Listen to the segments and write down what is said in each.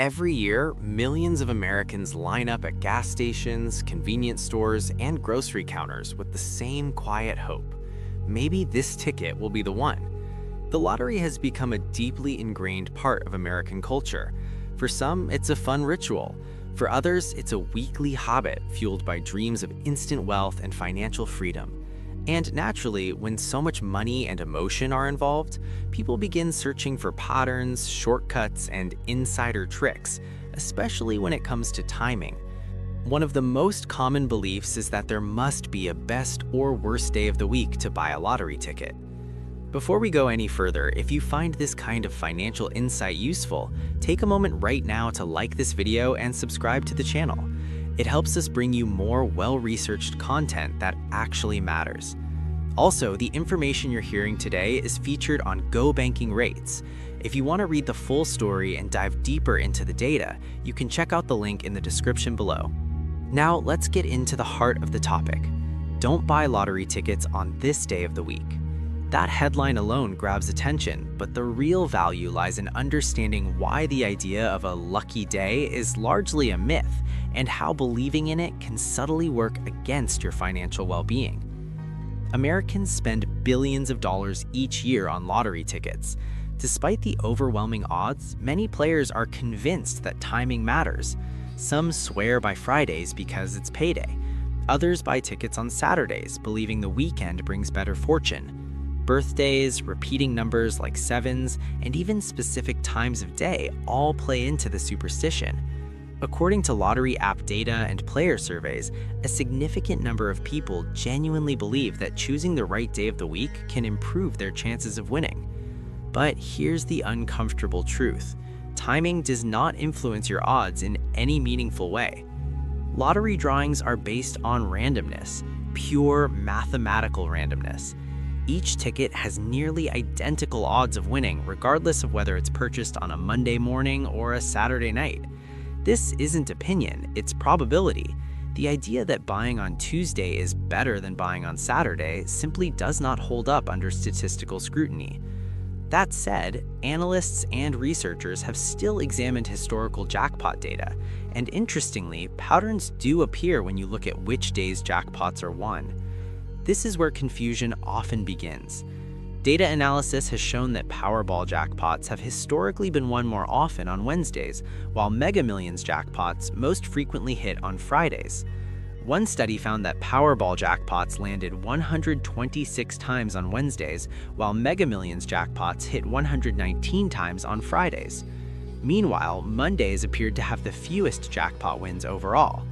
Every year, millions of Americans line up at gas stations, convenience stores, and grocery counters with the same quiet hope. Maybe this ticket will be the one. The lottery has become a deeply ingrained part of American culture. For some, it's a fun ritual. For others, it's a weekly habit fueled by dreams of instant wealth and financial freedom. And naturally, when so much money and emotion are involved, people begin searching for patterns, shortcuts, and insider tricks, especially when it comes to timing. One of the most common beliefs is that there must be a best or worst day of the week to buy a lottery ticket. Before we go any further, if you find this kind of financial insight useful, take a moment right now to like this video and subscribe to the channel. It helps us bring you more well-researched content that actually matters. Also, the information you're hearing today is featured on Gobankingrates. If you want to read the full story and dive deeper into the data, you can check out the link in the description below. Now, let's get into the heart of the topic. Don't buy lottery tickets on this day of the week. That headline alone grabs attention, but the real value lies in understanding why the idea of a lucky day is largely a myth and how believing in it can subtly work against your financial well-being. Americans spend billions of dollars each year on lottery tickets. Despite the overwhelming odds, many players are convinced that timing matters. Some swear by Fridays because it's payday. Others buy tickets on Saturdays, believing the weekend brings better fortune. Birthdays, repeating numbers like sevens, and even specific times of day all play into the superstition. According to lottery app data and player surveys, a significant number of people genuinely believe that choosing the right day of the week can improve their chances of winning. But here's the uncomfortable truth. Timing does not influence your odds in any meaningful way. Lottery drawings are based on randomness, pure mathematical randomness. Each ticket has nearly identical odds of winning, regardless of whether it's purchased on a Monday morning or a Saturday night. This isn't opinion, it's probability. The idea that buying on Tuesday is better than buying on Saturday simply does not hold up under statistical scrutiny. That said, analysts and researchers have still examined historical jackpot data, and interestingly, patterns do appear when you look at which days jackpots are won. This is where confusion often begins. Data analysis has shown that Powerball jackpots have historically been won more often on Wednesdays, while Mega Millions jackpots most frequently hit on Fridays. One study found that Powerball jackpots landed 126 times on Wednesdays, while Mega Millions jackpots hit 119 times on Fridays. Meanwhile, Mondays appeared to have the fewest jackpot wins overall.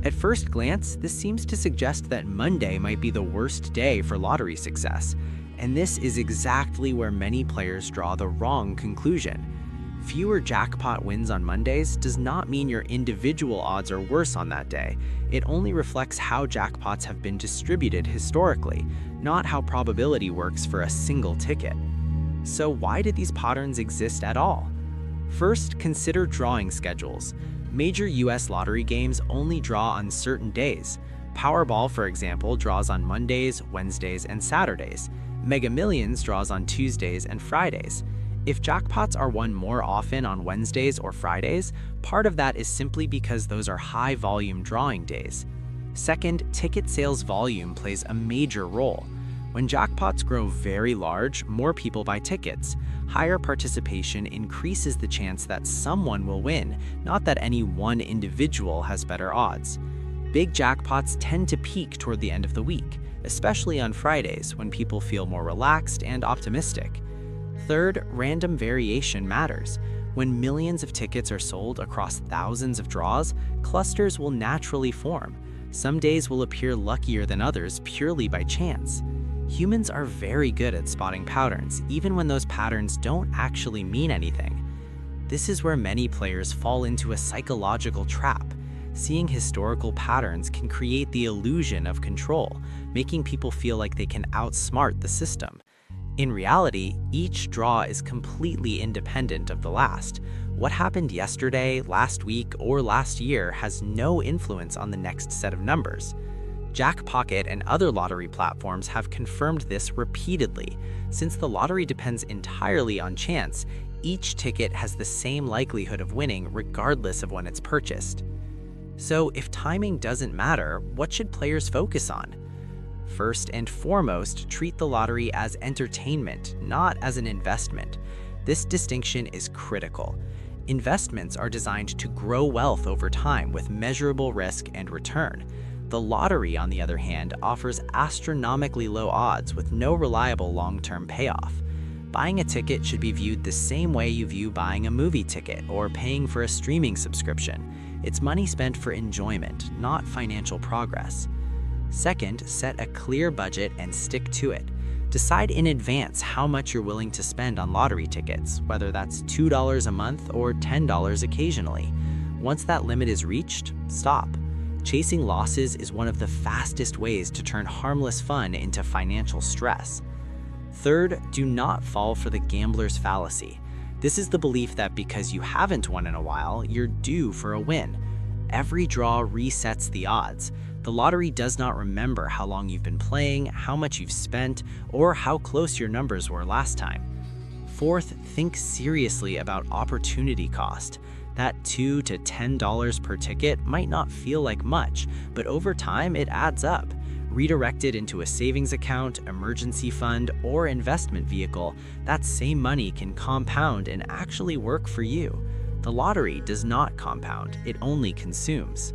At first glance, this seems to suggest that Monday might be the worst day for lottery success, and this is exactly where many players draw the wrong conclusion. Fewer jackpot wins on Mondays does not mean your individual odds are worse on that day. It only reflects how jackpots have been distributed historically, not how probability works for a single ticket. So why do these patterns exist at all? First, consider drawing schedules. Major US lottery games only draw on certain days. Powerball, for example, draws on Mondays, Wednesdays, and Saturdays. Mega Millions draws on Tuesdays and Fridays. If jackpots are won more often on Wednesdays or Fridays, part of that is simply because those are high-volume drawing days. Second, ticket sales volume plays a major role. When jackpots grow very large, more people buy tickets. Higher participation increases the chance that someone will win, not that any one individual has better odds. Big jackpots tend to peak toward the end of the week, especially on Fridays when people feel more relaxed and optimistic. Third, random variation matters. When millions of tickets are sold across thousands of draws, clusters will naturally form. Some days will appear luckier than others purely by chance. Humans are very good at spotting patterns, even when those patterns don't actually mean anything. This is where many players fall into a psychological trap. Seeing historical patterns can create the illusion of control, making people feel like they can outsmart the system. In reality, each draw is completely independent of the last. What happened yesterday, last week, or last year has no influence on the next set of numbers. Jackpocket and other lottery platforms have confirmed this repeatedly. Since the lottery depends entirely on chance, each ticket has the same likelihood of winning regardless of when it's purchased. So if timing doesn't matter, what should players focus on? First and foremost, treat the lottery as entertainment, not as an investment. This distinction is critical. Investments are designed to grow wealth over time with measurable risk and return. The lottery, on the other hand, offers astronomically low odds with no reliable long-term payoff. Buying a ticket should be viewed the same way you view buying a movie ticket or paying for a streaming subscription. It's money spent for enjoyment, not financial progress. Second, set a clear budget and stick to it. Decide in advance how much you're willing to spend on lottery tickets, whether that's $2 a month or $10 occasionally. Once that limit is reached, stop. Chasing losses is one of the fastest ways to turn harmless fun into financial stress. Third, do not fall for the gambler's fallacy. This is the belief that because you haven't won in a while, you're due for a win. Every draw resets the odds. The lottery does not remember how long you've been playing, how much you've spent, or how close your numbers were last time. Fourth, think seriously about opportunity cost. That $2 to $10 per ticket might not feel like much, but over time it adds up. Redirect it into a savings account, emergency fund, or investment vehicle. That same money can compound and actually work for you. The lottery does not compound, it only consumes.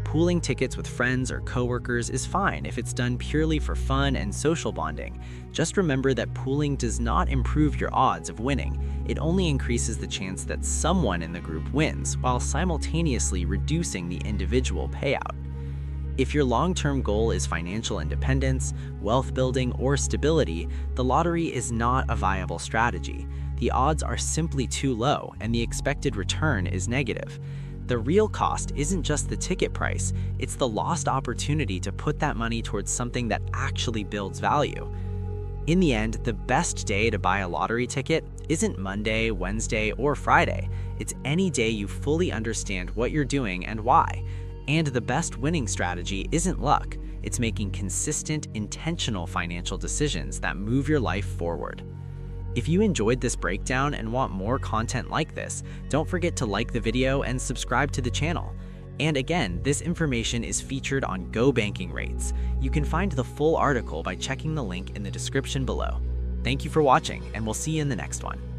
Pooling tickets with friends or coworkers is fine if it's done purely for fun and social bonding. Just remember that pooling does not improve your odds of winning. It only increases the chance that someone in the group wins, while simultaneously reducing the individual payout. If your long-term goal is financial independence, wealth building, or stability, the lottery is not a viable strategy. The odds are simply too low, and the expected return is negative. The real cost isn't just the ticket price, it's the lost opportunity to put that money towards something that actually builds value. In the end, the best day to buy a lottery ticket isn't Monday, Wednesday, or Friday. It's any day you fully understand what you're doing and why. And the best winning strategy isn't luck, it's making consistent, intentional financial decisions that move your life forward. If you enjoyed this breakdown and want more content like this, don't forget to like the video and subscribe to the channel. And again, this information is featured on Gobankingrates. You can find the full article by checking the link in the description below. Thank you for watching, and we'll see you in the next one.